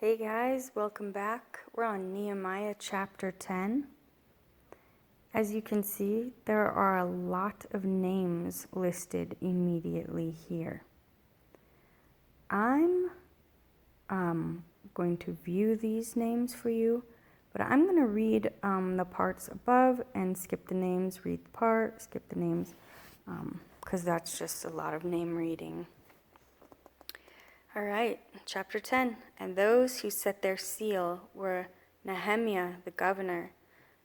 Hey guys, welcome back. We're on Nehemiah chapter 10. As you can see, there are a lot of names listed immediately here. I'm going to view these names for you, but I'm going to read the parts above and skip the names, read the part, skip the names, because that's just a lot of name reading. All right, chapter 10. And those who set their seal were Nehemiah the governor,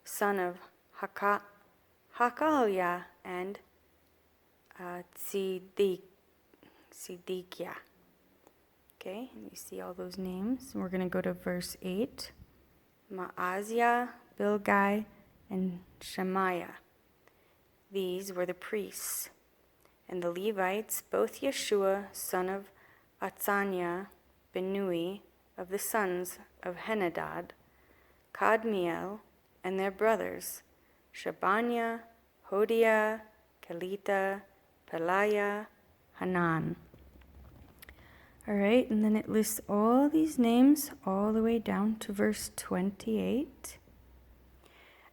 son of Hakaliah, and Tzedekah. Okay, and you see all those names. We're going to go to verse 8. Maaziah, Bilgai, and Shemaiah. These were the priests. And the Levites, both Yeshua, son of Atzaniah, Benui, of the sons of Henadad, Kadmiel, and their brothers, Shabaniah, Hodiah, Kelita, Peliah, Hanan. All right, and then it lists all these names all the way down to verse 28.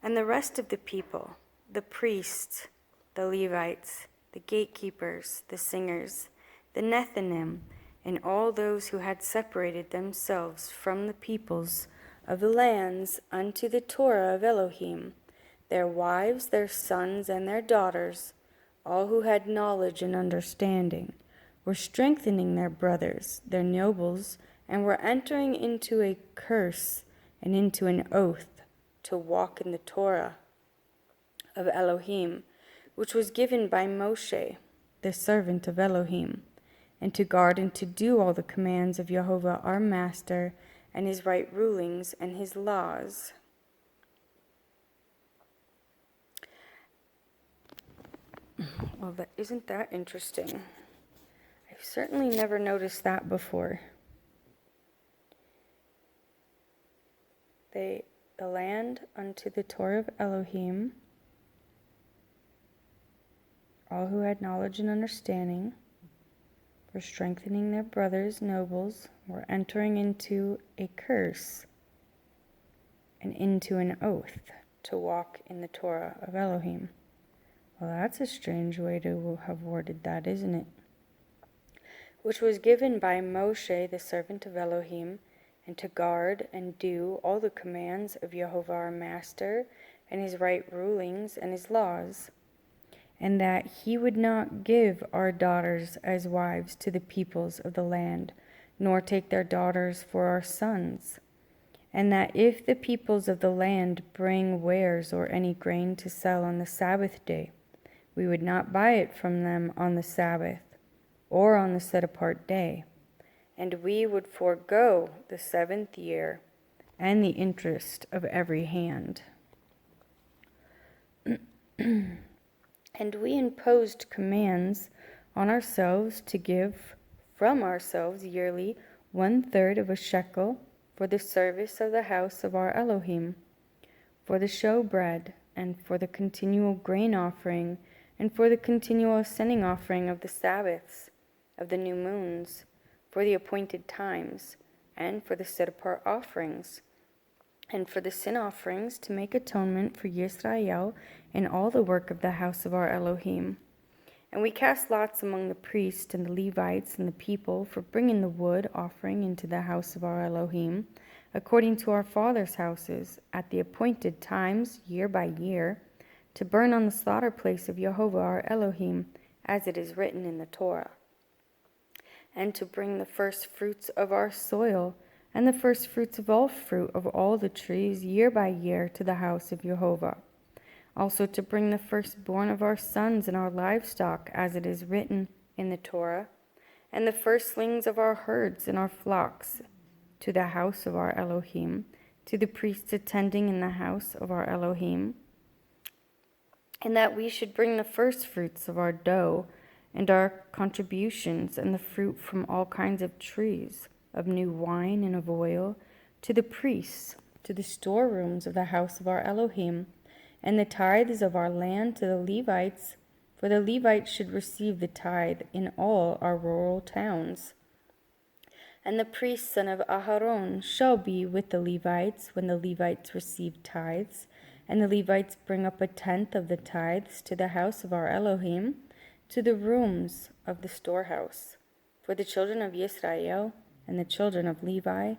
And the rest of the people, the priests, the Levites, the gatekeepers, the singers, the Nethinim, and all those who had separated themselves from the peoples of the lands unto the Torah of Elohim, their wives, their sons, and their daughters, all who had knowledge and understanding, were strengthening their brothers, their nobles, and were entering into a curse and into an oath to walk in the Torah of Elohim, which was given by Moshe, the servant of Elohim, and to guard and to do all the commands of Jehovah our Master, and his right rulings and his laws. Well, isn't that interesting? I've certainly never noticed that before. The land unto the Torah of Elohim, all who had knowledge and understanding, were strengthening their brothers, nobles, were entering into a curse and into an oath to walk in the Torah of Elohim. Well, that's a strange way to have worded that, isn't it? Which was given by Moshe, the servant of Elohim, and to guard and do all the commands of Jehovah our Master, and his right rulings and his laws, and that he would not give our daughters as wives to the peoples of the land, nor take their daughters for our sons, and that if the peoples of the land bring wares or any grain to sell on the Sabbath day, we would not buy it from them on the Sabbath, or on the set-apart day, and we would forego the 7th year and the interest of every hand. And we imposed commands on ourselves to give from ourselves yearly 1/3 of a shekel for the service of the house of our Elohim, for the showbread, and for the continual grain offering, and for the continual ascending offering of the Sabbaths, of the new moons, for the appointed times, and for the set-apart offerings, and for the sin offerings to make atonement for Yisrael in all the work of the house of our Elohim. And we cast lots among the priests and the Levites and the people for bringing the wood offering into the house of our Elohim, according to our fathers' houses, at the appointed times, year by year, to burn on the slaughter place of Jehovah our Elohim, as it is written in the Torah, and to bring the first fruits of our soil, and the first fruits of all fruit of all the trees year by year to the house of Jehovah. Also to bring the firstborn of our sons and our livestock, as it is written in the Torah, and the firstlings of our herds and our flocks to the house of our Elohim, to the priests attending in the house of our Elohim, and that we should bring the first fruits of our dough and our contributions and the fruit from all kinds of trees, of new wine and of oil, to the priests, to the storerooms of the house of our Elohim, and the tithes of our land to the Levites, for the Levites should receive the tithe in all our rural towns. And the priest son of Aharon shall be with the Levites when the Levites receive tithes, and the Levites bring up a tenth of the tithes to the house of our Elohim, to the rooms of the storehouse. For the children of Israel and the children of Levi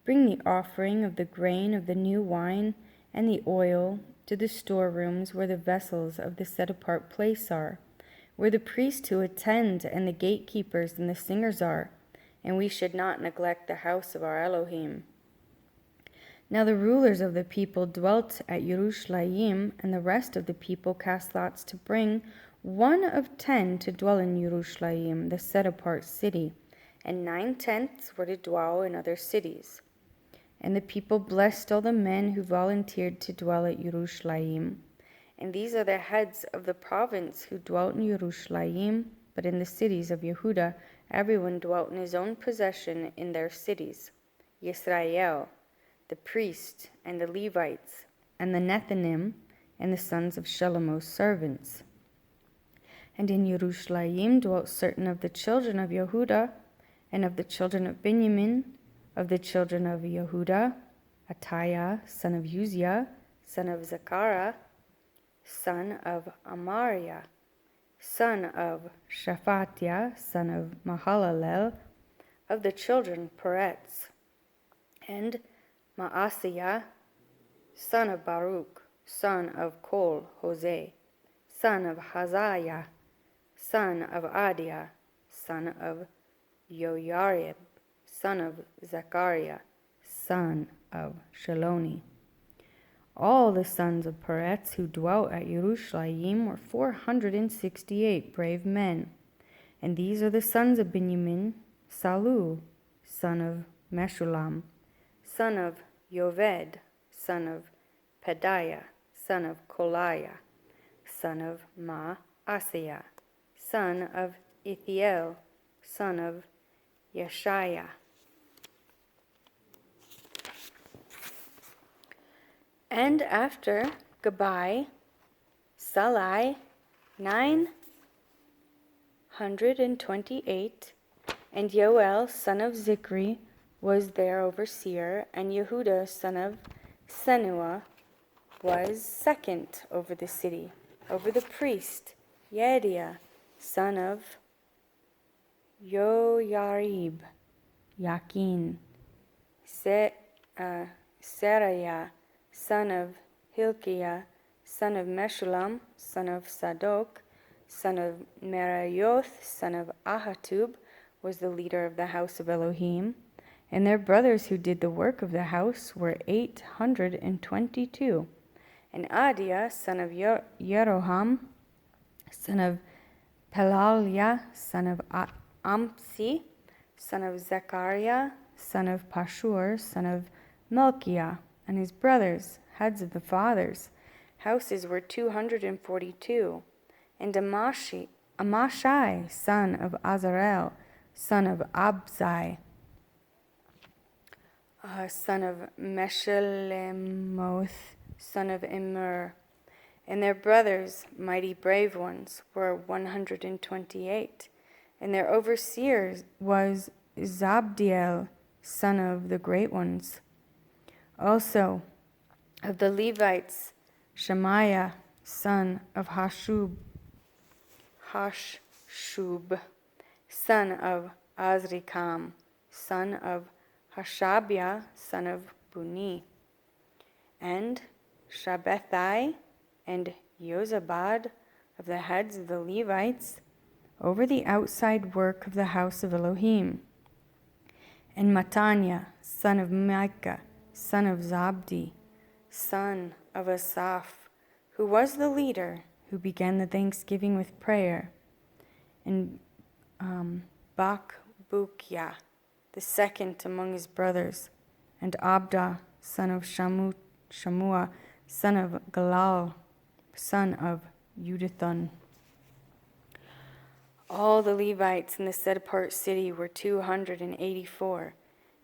bring the offering of the grain of the new wine and the oil to the storerooms where the vessels of the set-apart place are, where the priests who attend and the gatekeepers and the singers are, and we should not neglect the house of our Elohim. Now the rulers of the people dwelt at Yerushalayim, and the rest of the people cast lots to bring 1 of 10 to dwell in Yerushalayim, the set-apart city, and 9/10 were to dwell in other cities. And the people blessed all the men who volunteered to dwell at Yerushalayim. And these are the heads of the province who dwelt in Yerushalayim, but in the cities of Yehuda everyone dwelt in his own possession in their cities. Yisrael, the priest, and the Levites, and the Nethanim, and the sons of Shelomo's servants. And in Yerushalayim dwelt certain of the children of Yehuda, and of the children of Benjamin, of the children of Yehuda, Attiah, son of Uzziah, son of Zechariah, son of Amariah, son of Shephatiah, son of Mahalalel, of the children Peretz, and Maaseiah, son of Baruch, son of Kol Hoseh, son of Hazahiah, son of Adiah, son of Yoyarib, son of Zechariah, son of Shaloni. All the sons of Peretz who dwelt at Yerushalayim were 468 brave men. And these are the sons of Benjamin: Salu, son of Meshulam, son of Yoved, son of Pedaiah, son of Koliah, son of Maaseiah, son of Ithiel, son of Yeshaiah. And after Gabai, Salai, 928, and Yoel, son of Zikri, was their overseer, and Yehuda, son of Senua, was second over the city, over the priest, Yediah, son of Yoyarib, Yakin, Seraiah, son of Hilkiah, son of Meshulam, son of Sadok, son of Merayoth, son of Ahatub, was the leader of the house of Elohim. And their brothers who did the work of the house were 822. And Adiah, son of Yeroham, son of Pelaliah, son of Amsi, son of Zechariah, son of Pashur, son of Melchiah, and his brothers, heads of the fathers. Houses were 242. And Amashai, son of Azarel, son of Abzai, son of Meshalemoth, son of Immer, and their brothers, mighty brave ones, were 128. And their overseer was Zabdiel, son of the great ones. Also of the Levites, Shemaiah, son of Hashub, son of Azrikam, son of Hashabiah, son of Buni, and Shabbethai and Yozabad, of the heads of the Levites, over the outside work of the house of Elohim, and Mataniah, son of Micah, son of Zabdi, son of Asaph, who was the leader, who began the thanksgiving with prayer, and Bakbukiah, the second among his brothers, and Abda, son of Shamua, son of Galal, son of Udathun. All the Levites in the set-apart city were 284,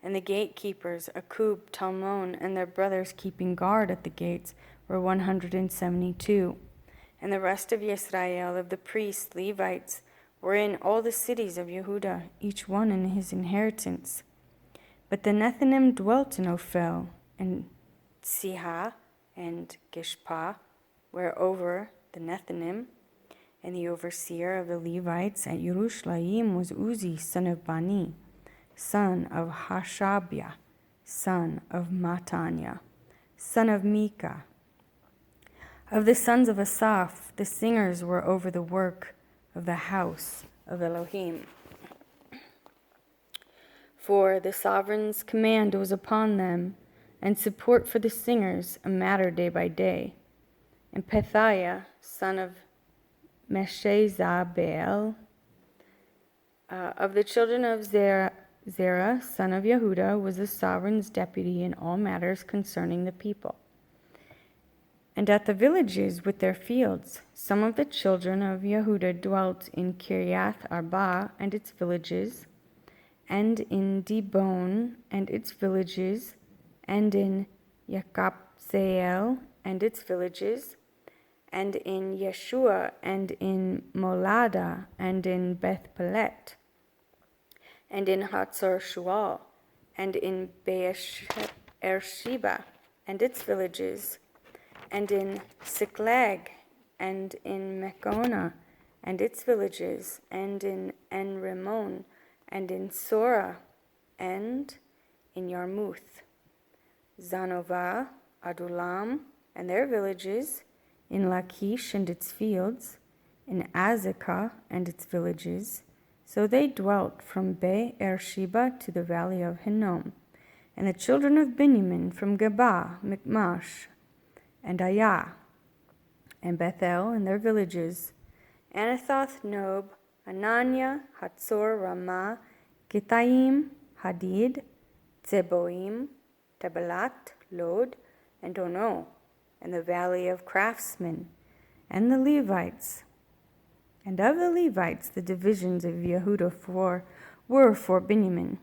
and the gatekeepers, Akub, Talmon, and their brothers keeping guard at the gates, were 172. And the rest of Yisrael, of the priests, Levites, were in all the cities of Yehuda, each one in his inheritance. But the Nethinim dwelt in Ophel, and Sihah, and Gishpah, were over the Nethinim. And the overseer of the Levites at Yerushalayim was Uzi, son of Bani, son of Hashabiah, son of Mataniah, son of Micah. Of the sons of Asaph, the singers were over the work of the house of Elohim. For the sovereign's command was upon them, and support for the singers a matter day by day. And Pethiah, son of Meshezabeel, of the children of Zerah, son of Yehuda, was the sovereign's deputy in all matters concerning the people. And at the villages with their fields, some of the children of Yehuda dwelt in Kiriath Arba and its villages, and in Dibon and its villages, and in Yekabzeel and its villages, and in Yeshua, and in Molada, and in Beth Pelet, and in Hatzor Shual, and in Beersheba, and its villages, and in Siklag, and in Mechona, and its villages, and in En-Rimmon, and in Sora, and in Yarmuth, Zanova, Adulam, and their villages, in Lachish and its fields, in Azekah and its villages. So they dwelt from Beersheba to the valley of Hinnom. And the children of Benjamin from Geba, Michmash, and Ayah, and Bethel and their villages, Anathoth, Nob, Ananiah, Hatzor, Ramah, Gittaim, Hadid, Zeboim, Tabalat, Lod, and Ono, and the valley of craftsmen, and the Levites. And of the Levites the divisions of Yehuda were for Benjamin,